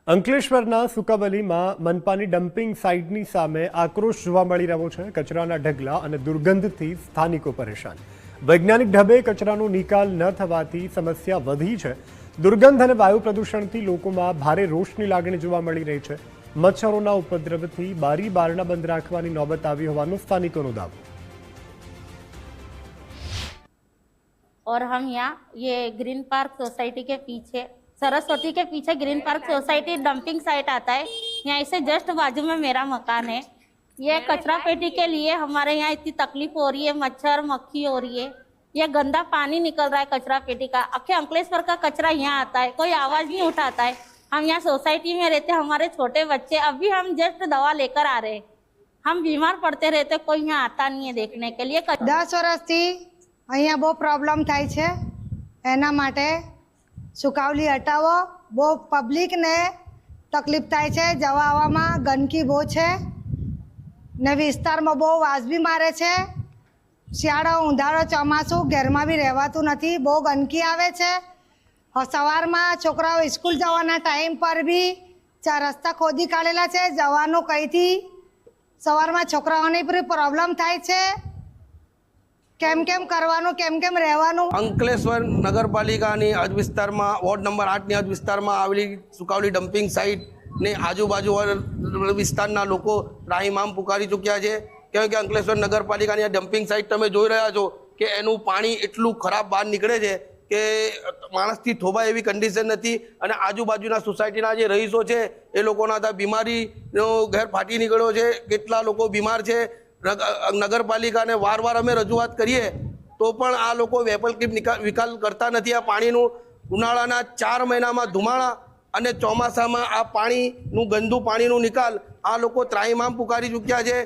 અંકલેશ્વરના સુકાબલીમાં મનપાની ડમ્પિંગ સાઇટની સામે આક્રોશ જોવા મળી રહ્યો છે। કચરાના ઢગલા અને દુર્ગંધથી સ્થાનિકો પરેશાન। વૈજ્ઞાનિક ઢબે કચરાનો નિકાલ ન થવાથી સમસ્યા વધી છે। દુર્ગંધ અને વાયુ પ્રદૂષણથી લોકોમાં ભારે રોષની લાગણી જોવા મળી રહી છે। મચ્છરોના ઉપદ્રવથી બારી બારણા બંધ રાખવાની નોબત આવી હોવાનો સ્થાનિકોનો દાવો। और हम यहाँ ये ग्रीन पार्क सोसाइटी के पीछे सरस्वती के पीछे green park society dumping site आता है। यहाँ से जस्ट बाजू में मेरा मकान है। ये कचरा पेटी के लिए हमारे यहाँ इतनी तकलीफ हो रही है, मच्छर मक्खी हो रही है। ये गंदा पानी निकल रहा है कचरा पेटी का। आखे अंकलेश्वर का कचरा यहाँ आता है, कोई आवाज़ नहीं उठाता है। हम यहाँ सोसाइटी में रहते, हमारे छोटे बच्चे, अभी हम जस्ट दवा लेकर आ रहे हैं। हम बीमार पड़ते रहते, कोई यहाँ आता नहीं है देखने के लिए। 10 વર્ષથી અહીંયા બહુ પ્રોબ્લેમ થાય છે, એના માટે સુકાવલી હટાવો। બહુ પબ્લિકને તકલીફ થાય છે, જવા આવવામાં ગંદકી બહુ છે ને વિસ્તારમાં બહુ વાસ બી મારે છે। શિયાળો ઉનાળો ચોમાસું ઘરમાં બી રહેવાતું નથી, બહુ ગંદકી આવે છે। સવારમાં છોકરાઓ સ્કૂલ જવાના ટાઈમ પર બી રસ્તા ખોદી કાઢેલા છે, જવાનું કંઈથી સવારમાં છોકરાઓને પણ પ્રોબ્લેમ થાય છે। કેમ કેમ કરવાનું, કેમ કેમ રહેવાનું। અંકલેશ્વર નગરપાલિકાની હદ વિસ્તારમાં વોર્ડ નંબર 8ની હદ વિસ્તારમાં આવેલી સુકાવલી ડમ્પિંગ સાઇટને આજુબાજુ વિસ્તારના લોકો ત્રાહિમામ પુકારી ચૂક્યા છે। કેમ કે અંકલેશ્વર નગરપાલિકાની આ ડમ્પિંગ સાઇટ તમે જોઈ રહ્યા છો કે એનું પાણી એટલું ખરાબ બહાર નીકળે છે કે માણસથી થોભાય એવી કન્ડિશન નથી। અને આજુબાજુના સોસાયટીના જે રહીશો છે એ લોકોના ત્યાં બીમારીનો ઘેર ફાટી નીકળ્યો છે, કેટલા લોકો બીમાર છે। નગરપાલિકાને વારવાર અમે રજૂઆત કરીએ તો પણ આ લોકો વૈકલ્પિક નિકાલ કરતા નથી। આ પાણીનું ઉનાળાના 4 મહિનામાં ધુમાડા અને ચોમાસામાં આ પાણીનું ગંદુ પાણીનું નિકાલ આ લોકો ત્રાહિમામ પુકારી ચૂક્યા છે।